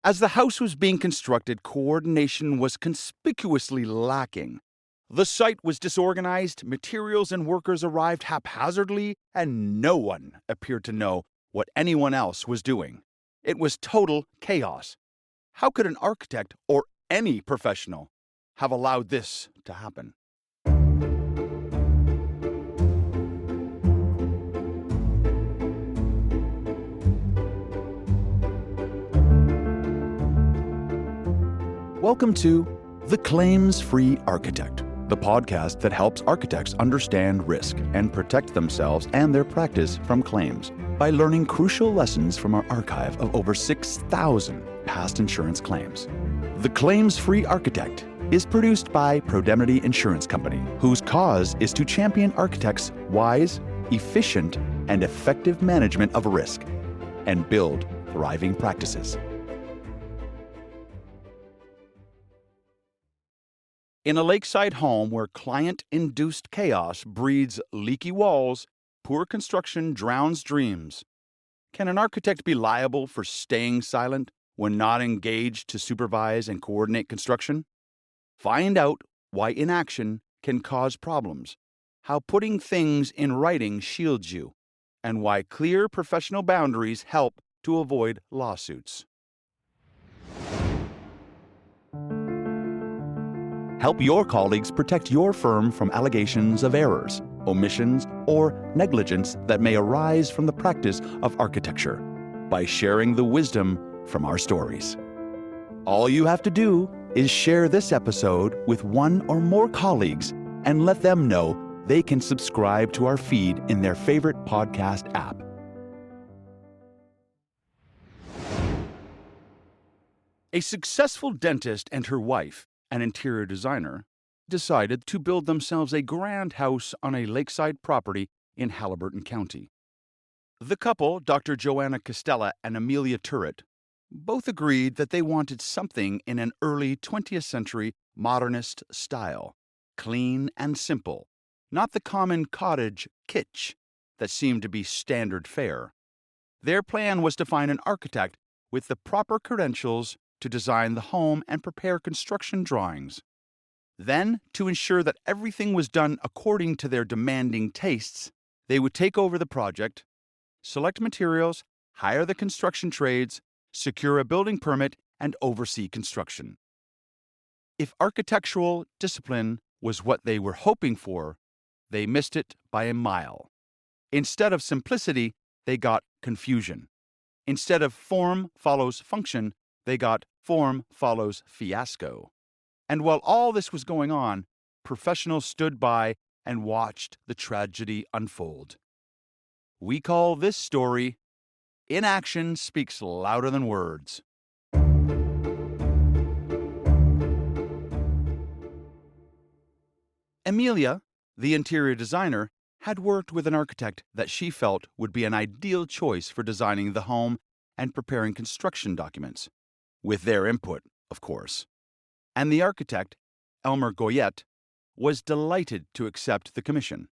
As the house was being constructed, coordination was conspicuously lacking. The site was disorganized, materials and workers arrived haphazardly, and no one appeared to know what anyone else was doing. It was total chaos. How could an architect or any professional have allowed this to happen? Welcome to The Claims-Free Architect, the podcast that helps architects understand risk and protect themselves and their practice from claims by learning crucial lessons from our archive of over 6,000 past insurance claims. The Claims-Free Architect is produced by Pro-Demnity Insurance Company, whose cause is to champion architects' wise, efficient, and effective management of risk and build thriving practices. In a lakeside home where client-induced chaos breeds leaky walls, poor construction drowns dreams, can an architect be liable for staying silent when not engaged to supervise and coordinate construction? Find out why inaction can cause problems, how putting things in writing shields you, and why clear professional boundaries help to avoid lawsuits. Help your colleagues protect your firm from allegations of errors, omissions, or negligence that may arise from the practice of architecture by sharing the wisdom from our stories. All you have to do is share this episode with one or more colleagues and let them know they can subscribe to our feed in their favorite podcast app. A successful dentist and her wife, an interior designer, decided to build themselves a grand house on a lakeside property in Halliburton County. The couple, Dr. Joanna Costella and Amelia Turret, both agreed that they wanted something in an early 20th century modernist style, clean and simple, not the common cottage kitsch that seemed to be standard fare. Their plan was to find an architect with the proper credentials to design the home and prepare construction drawings. Then, to ensure that everything was done according to their demanding tastes, they would take over the project, select materials, hire the construction trades, secure a building permit, and oversee construction. If architectural discipline was what they were hoping for, they missed it by a mile. Instead of simplicity, they got confusion. Instead of form follows function, they got form follows fiasco. And while all this was going on, professionals stood by and watched the tragedy unfold. We call this story, Inaction Speaks Louder Than Words. Amelia, the interior designer, had worked with an architect that she felt would be an ideal choice for designing the home and preparing construction documents. With their input, of course. And the architect, Elmer Goyette, was delighted to accept the commission.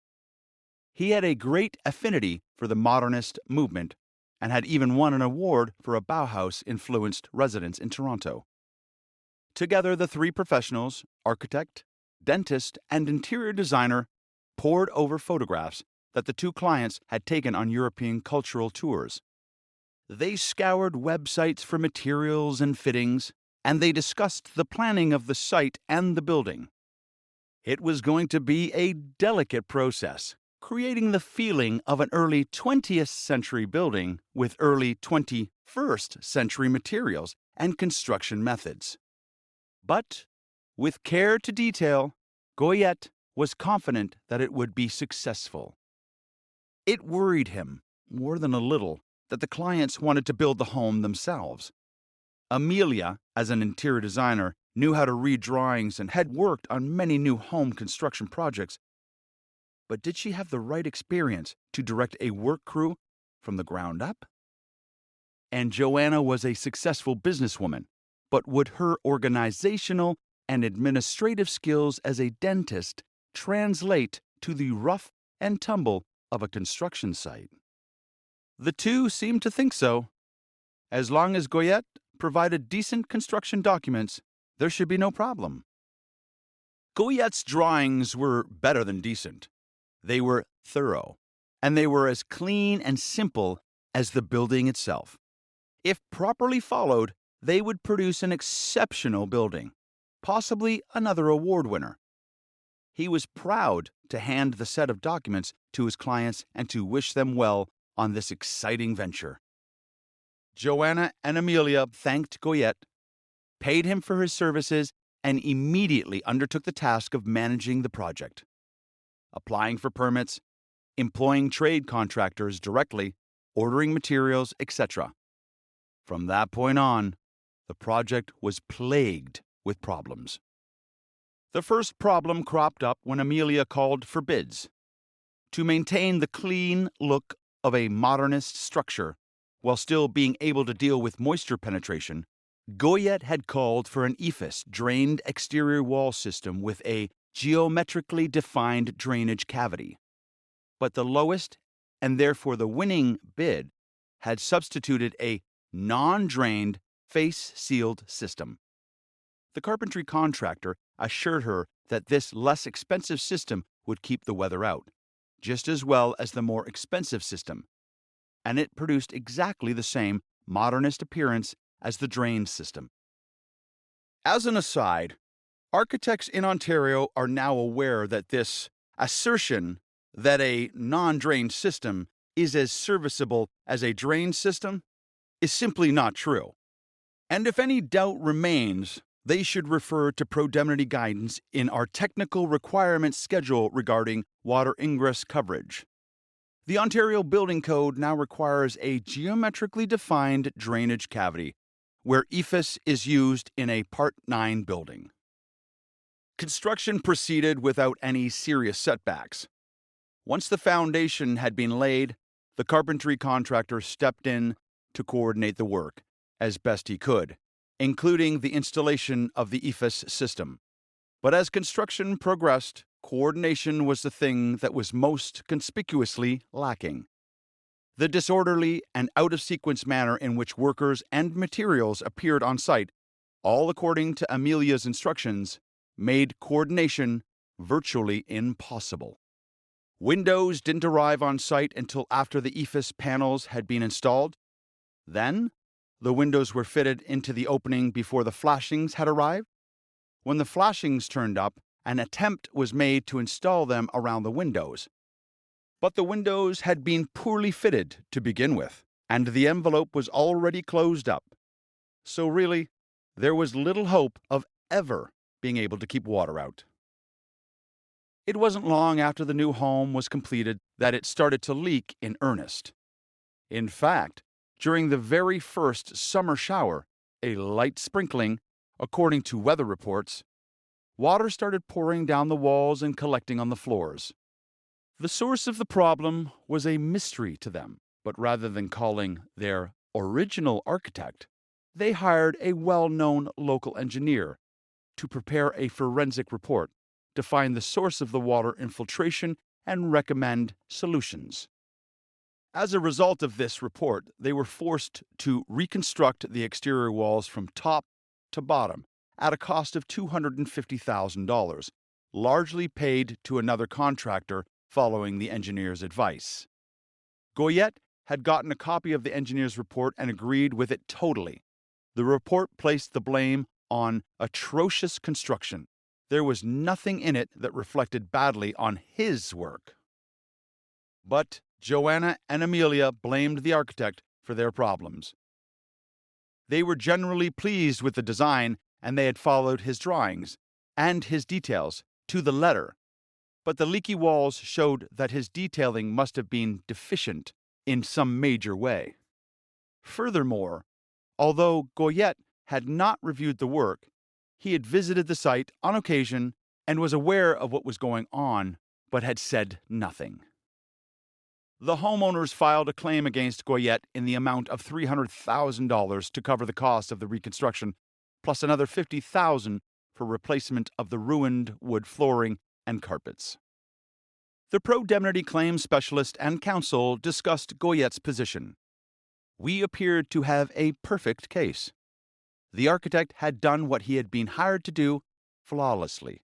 He had a great affinity for the modernist movement and had even won an award for a Bauhaus-influenced residence in Toronto. Together, the three professionals, architect, dentist, and interior designer, pored over photographs that the two clients had taken on European cultural tours. They scoured websites for materials and fittings, and they discussed the planning of the site and the building. It was going to be a delicate process, creating the feeling of an early 20th century building with early 21st century materials and construction methods. But, with care to detail, Goyette was confident that it would be successful. It worried him, more than a little, that the clients wanted to build the home themselves. Amelia, as an interior designer, knew how to read drawings and had worked on many new home construction projects. But did she have the right experience to direct a work crew from the ground up? And Joanna was a successful businesswoman, but would her organizational and administrative skills as a dentist translate to the rough and tumble of a construction site? The two seemed to think so. As long as Goyette provided decent construction documents, there should be no problem. Goyette's drawings were better than decent. They were thorough, and they were as clean and simple as the building itself. If properly followed, they would produce an exceptional building, possibly another award winner. He was proud to hand the set of documents to his clients and to wish them well on this exciting venture. Joanna and Amelia thanked Goyette, paid him for his services, and immediately undertook the task of managing the project, applying for permits, employing trade contractors directly, ordering materials, etc. From that point on, the project was plagued with problems. The first problem cropped up when Amelia called for bids. To maintain the clean look of a modernist structure, while still being able to deal with moisture penetration, Goyette had called for an EIFS drained exterior wall system with a geometrically defined drainage cavity. But the lowest, and therefore the winning, bid had substituted a non-drained, face-sealed system. The carpentry contractor assured her that this less expensive system would keep the weather out, just as well as the more expensive system, and it produced exactly the same modernist appearance as the drain system. As an aside, architects in Ontario are now aware that this assertion that a non-drain system is as serviceable as a drain system is simply not true. And if any doubt remains, they should refer to Pro-Demnity guidance in our technical requirements schedule regarding water ingress coverage. The Ontario Building Code now requires a geometrically defined drainage cavity, where EIFS is used in a Part 9 building. Construction proceeded without any serious setbacks. Once the foundation had been laid, the carpentry contractor stepped in to coordinate the work as best he could, including the installation of the EIFS system. But as construction progressed, coordination was the thing that was most conspicuously lacking. The disorderly and out-of-sequence manner in which workers and materials appeared on site, all according to Amelia's instructions, made coordination virtually impossible. Windows didn't arrive on site until after the EIFS panels had been installed. Then, the windows were fitted into the opening before the flashings had arrived. When the flashings turned up, an attempt was made to install them around the windows. But the windows had been poorly fitted to begin with, and the envelope was already closed up. So really, there was little hope of ever being able to keep water out. It wasn't long after the new home was completed that it started to leak in earnest. In fact, during the very first summer shower, a light sprinkling, according to weather reports, water started pouring down the walls and collecting on the floors. The source of the problem was a mystery to them, but rather than calling their original architect, they hired a well-known local engineer to prepare a forensic report to find the source of the water infiltration and recommend solutions. As a result of this report, they were forced to reconstruct the exterior walls from top to bottom at a cost of $250,000, largely paid to another contractor following the engineer's advice. Goyette had gotten a copy of the engineer's report and agreed with it totally. The report placed the blame on atrocious construction. There was nothing in it that reflected badly on his work. But Joanna and Amelia blamed the architect for their problems. They were generally pleased with the design, and they had followed his drawings and his details to the letter. But the leaky walls showed that his detailing must have been deficient in some major way. Furthermore, although Goyette had not reviewed the work, he had visited the site on occasion and was aware of what was going on, but had said nothing. The homeowners filed a claim against Goyette in the amount of $300,000 to cover the cost of the reconstruction, plus another $50,000 for replacement of the ruined wood flooring and carpets. The Pro-Demnity claims specialist and counsel discussed Goyette's position. We appeared to have a perfect case. The architect had done what he had been hired to do flawlessly.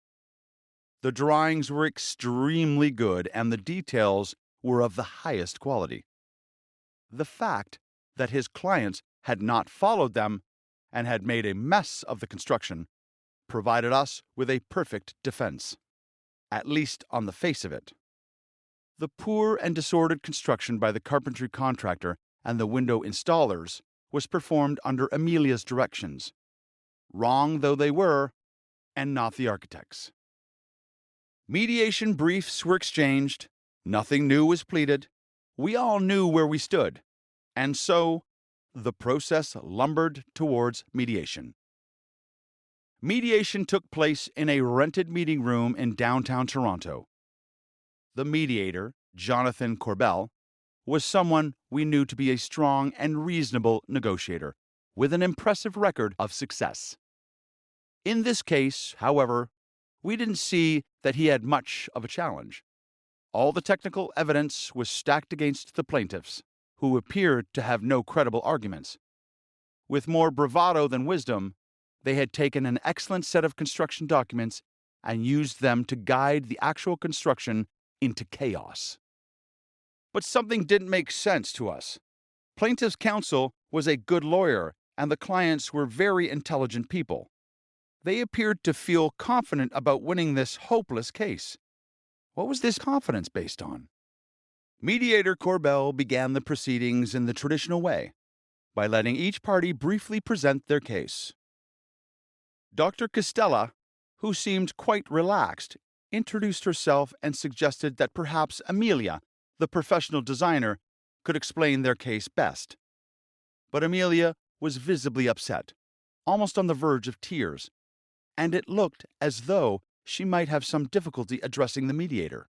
The drawings were extremely good and the details were of the highest quality. The fact that his clients had not followed them and had made a mess of the construction provided us with a perfect defense, at least on the face of it. The poor and disordered construction by the carpentry contractor and the window installers was performed under Amelia's directions, wrong though they were, and not the architect's. Mediation briefs were exchanged, nothing new was pleaded, we all knew where we stood, and so the process lumbered towards mediation. Mediation took place in a rented meeting room in downtown Toronto. The mediator, Jonathan Corbell, was someone we knew to be a strong and reasonable negotiator, with an impressive record of success. In this case, however, we didn't see that he had much of a challenge. All the technical evidence was stacked against the plaintiffs, who appeared to have no credible arguments. With more bravado than wisdom, they had taken an excellent set of construction documents and used them to guide the actual construction into chaos. But something didn't make sense to us. Plaintiff's counsel was a good lawyer, and the clients were very intelligent people. They appeared to feel confident about winning this hopeless case. What was this confidence based on? Mediator Corbell began the proceedings in the traditional way, by letting each party briefly present their case. Dr. Costella, who seemed quite relaxed, introduced herself and suggested that perhaps Amelia, the professional designer, could explain their case best. But Amelia was visibly upset, almost on the verge of tears, and it looked as though she might have some difficulty addressing the mediator.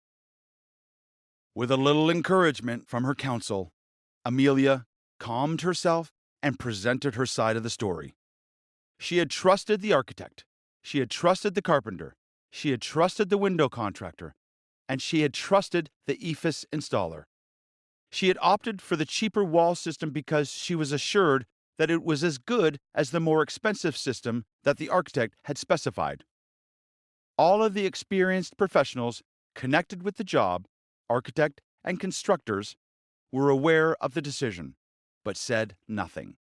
With a little encouragement from her counsel, Amelia calmed herself and presented her side of the story. She had trusted the architect, she had trusted the carpenter, she had trusted the window contractor, and she had trusted the EIFS installer. She had opted for the cheaper wall system because she was assured that it was as good as the more expensive system that the architect had specified. All of the experienced professionals connected with the job, architect and constructors, were aware of the decision, but said nothing.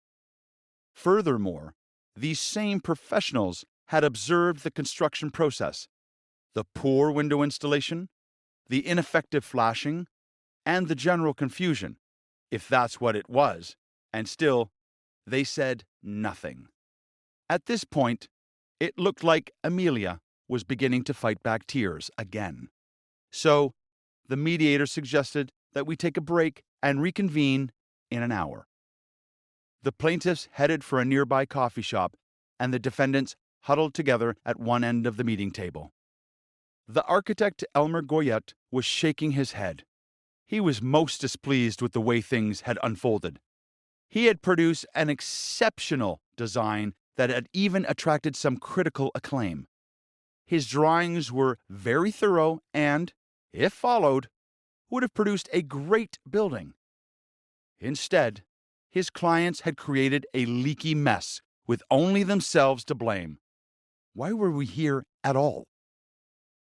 Furthermore, these same professionals had observed the construction process, the poor window installation, the ineffective flashing, and the general confusion, if that's what it was, and still, they said nothing. At this point, it looked like Amelia was beginning to fight back tears again. So, the mediator suggested that we take a break and reconvene in an hour. The plaintiffs headed for a nearby coffee shop, and the defendants huddled together at one end of the meeting table. The architect Elmer Goyette was shaking his head. He was most displeased with the way things had unfolded. He had produced an exceptional design that had even attracted some critical acclaim. His drawings were very thorough and, if followed, would have produced a great building. Instead, his clients had created a leaky mess with only themselves to blame. Why were we here at all?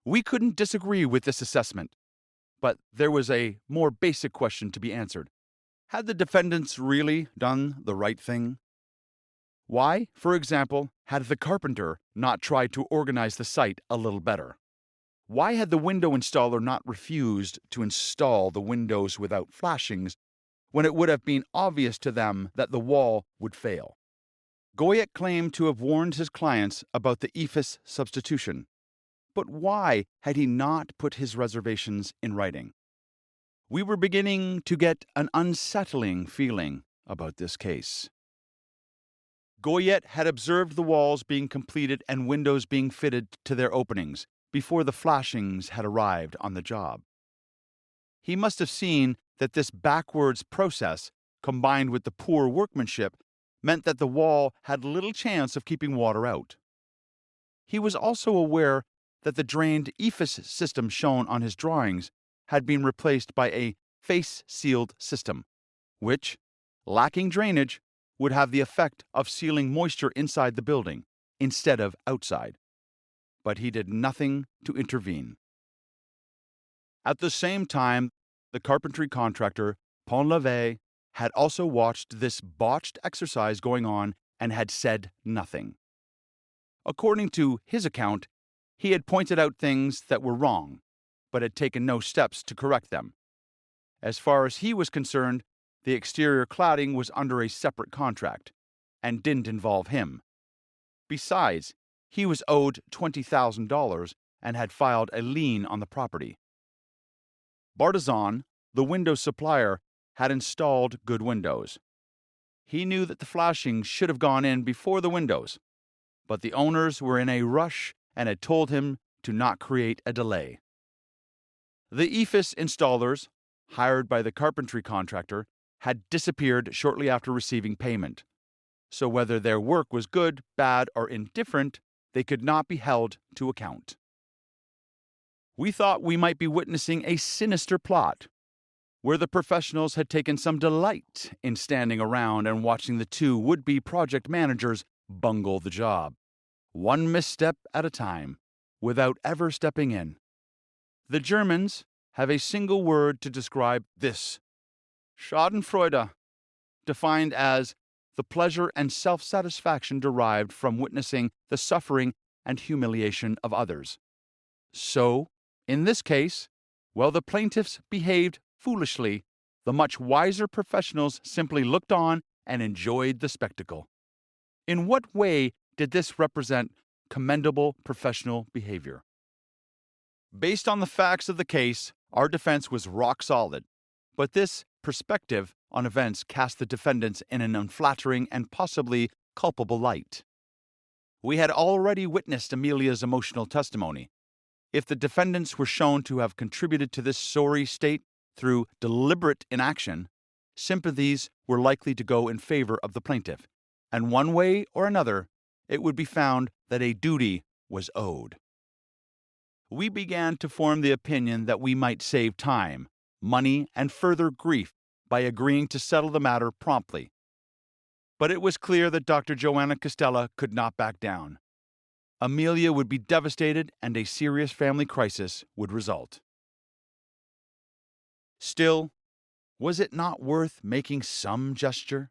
We couldn't disagree with this assessment, but there was a more basic question to be answered. Had the defendants really done the right thing? Why, for example, had the carpenter not tried to organize the site a little better? Why had the window installer not refused to install the windows without flashings when it would have been obvious to them that the wall would fail? Goyette claimed to have warned his clients about the EIFS substitution, but why had he not put his reservations in writing? We were beginning to get an unsettling feeling about this case. Goyette had observed the walls being completed and windows being fitted to their openings before the flashings had arrived on the job. He must have seen that this backwards process, combined with the poor workmanship, meant that the wall had little chance of keeping water out. He was also aware that the drained EIFS system shown on his drawings had been replaced by a face-sealed system, which, lacking drainage, would have the effect of sealing moisture inside the building instead of outside. But he did nothing to intervene. At the same time, the carpentry contractor, Pont-l'Évêque, had also watched this botched exercise going on and had said nothing. According to his account, he had pointed out things that were wrong, but had taken no steps to correct them. As far as he was concerned, the exterior cladding was under a separate contract and didn't involve him. Besides, he was owed $20,000 and had filed a lien on the property. Bartizan, the window supplier, had installed good windows. He knew that the flashing should have gone in before the windows, but the owners were in a rush and had told him to not create a delay. The EIFS installers, hired by the carpentry contractor, had disappeared shortly after receiving payment, so whether their work was good, bad, or indifferent, they could not be held to account. We thought we might be witnessing a sinister plot, where the professionals had taken some delight in standing around and watching the two would-be project managers bungle the job, one misstep at a time, without ever stepping in. The Germans have a single word to describe this: Schadenfreude, defined as the pleasure and self-satisfaction derived from witnessing the suffering and humiliation of others. So, in this case, while the plaintiffs behaved foolishly, the much wiser professionals simply looked on and enjoyed the spectacle. In what way did this represent commendable professional behavior? Based on the facts of the case, our defense was rock solid, but this perspective on events cast the defendants in an unflattering and possibly culpable light. We had already witnessed Amelia's emotional testimony. If the defendants were shown to have contributed to this sorry state through deliberate inaction, sympathies were likely to go in favor of the plaintiff, and one way or another, it would be found that a duty was owed. We began to form the opinion that we might save time, money, and further grief by agreeing to settle the matter promptly. But it was clear that Dr. Joanna Costella could not back down. Amelia would be devastated and a serious family crisis would result. Still, was it not worth making some gesture?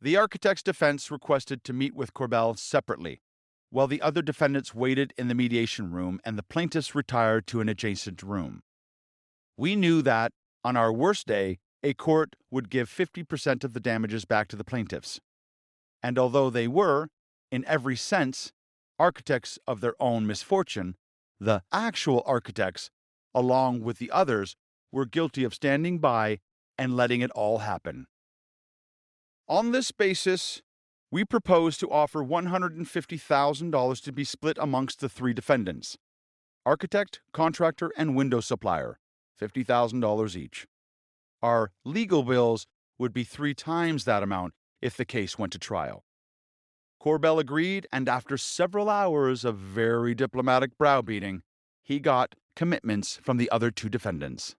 The architect's defense requested to meet with Corbel separately, while the other defendants waited in the mediation room and the plaintiffs retired to an adjacent room. We knew that, on our worst day, a court would give 50% of the damages back to the plaintiffs. And although they were, in every sense, architects of their own misfortune, the actual architects, along with the others, were guilty of standing by and letting it all happen. On this basis, we propose to offer $150,000 to be split amongst the three defendants: architect, contractor, and window supplier, $50,000 each. Our legal bills would be 3 times that amount if the case went to trial. Corbel agreed, and after several hours of very diplomatic browbeating, he got commitments from the other 2 defendants.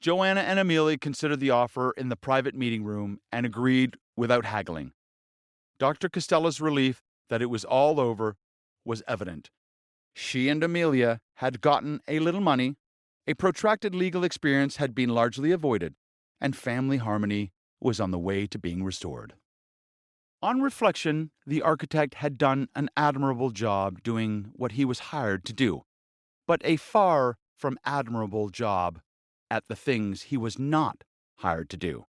Joanna and Amelia considered the offer in the private meeting room and agreed without haggling. Dr. Costella's relief that it was all over was evident. She and Amelia had gotten a little money, a protracted legal experience had been largely avoided, and family harmony was on the way to being restored. On reflection, the architect had done an admirable job doing what he was hired to do, but a far from admirable job at the things he was not hired to do.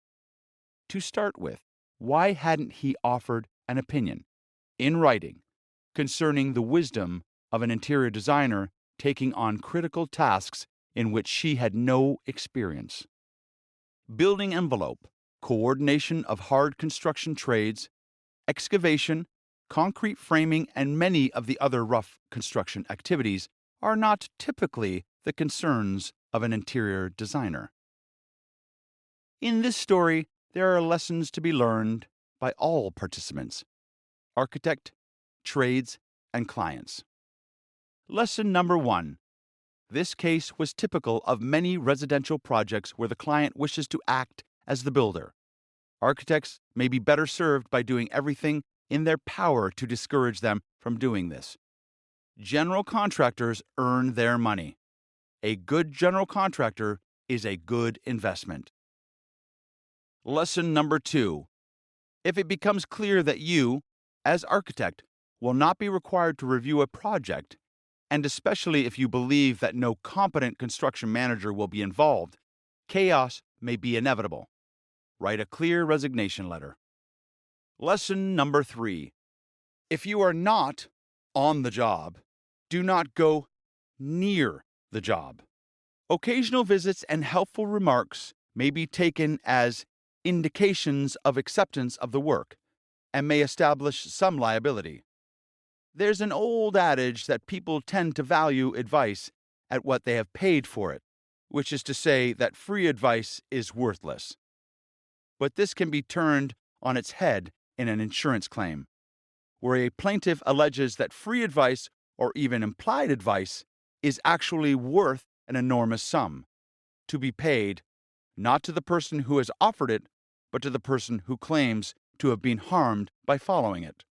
To start with, why hadn't he offered an opinion, in writing, concerning the wisdom of an interior designer taking on critical tasks in which she had no experience? Building envelope, coordination of hard construction trades, excavation, concrete framing, and many of the other rough construction activities are not typically the concerns of an interior designer. In this story, there are lessons to be learned by all participants: architect, trades, and clients. Lesson number 1. This case was typical of many residential projects where the client wishes to act as the builder. Architects may be better served by doing everything in their power to discourage them from doing this. General contractors earn their money. A good general contractor is a good investment. Lesson number 2. If it becomes clear that you, as architect, will not be required to review a project, and especially if you believe that no competent construction manager will be involved, chaos may be inevitable. Write a clear resignation letter. Lesson number 3. If you are not on the job, do not go near the job. Occasional visits and helpful remarks may be taken as indications of acceptance of the work and may establish some liability. There's an old adage that people tend to value advice at what they have paid for it, which is to say that free advice is worthless. But this can be turned on its head in an insurance claim, where a plaintiff alleges that free advice or even implied advice is actually worth an enormous sum, to be paid not to the person who has offered it, but to the person who claims to have been harmed by following it.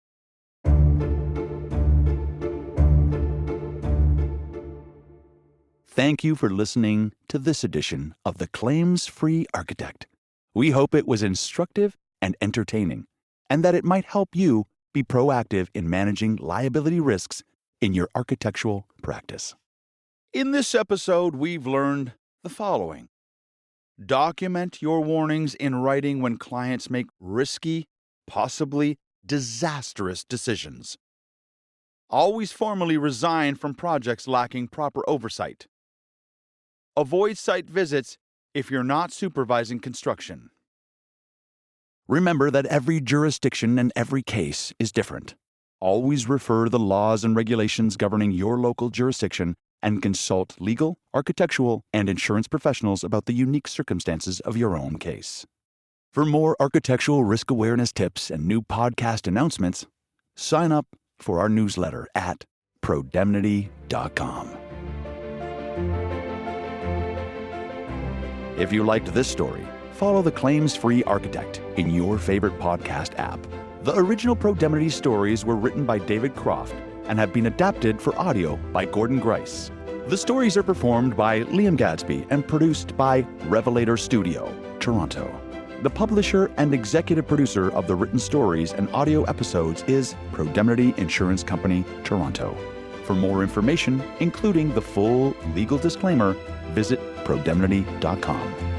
Thank you for listening to this edition of The Claims-Free Architect. We hope it was instructive and entertaining, and that it might help you be proactive in managing liability risks in your architectural practice. In this episode, we've learned the following. Document your warnings in writing when clients make risky, possibly disastrous decisions. Always formally resign from projects lacking proper oversight. Avoid site visits if you're not supervising construction. Remember that every jurisdiction and every case is different. Always refer to the laws and regulations governing your local jurisdiction and consult legal, architectural, and insurance professionals about the unique circumstances of your own case. For more architectural risk awareness tips and new podcast announcements, sign up for our newsletter at Pro-Demnity.com. If you liked this story, follow The Claims-Free Architect in your favorite podcast app. The original Pro-Demnity stories were written by David Croft and have been adapted for audio by Gordon Grice. The stories are performed by Liam Gadsby and produced by Revelator Studio, Toronto. The publisher and executive producer of the written stories and audio episodes is Pro-Demnity Insurance Company, Toronto. For more information, including the full legal disclaimer, visit Pro-Demnity.com.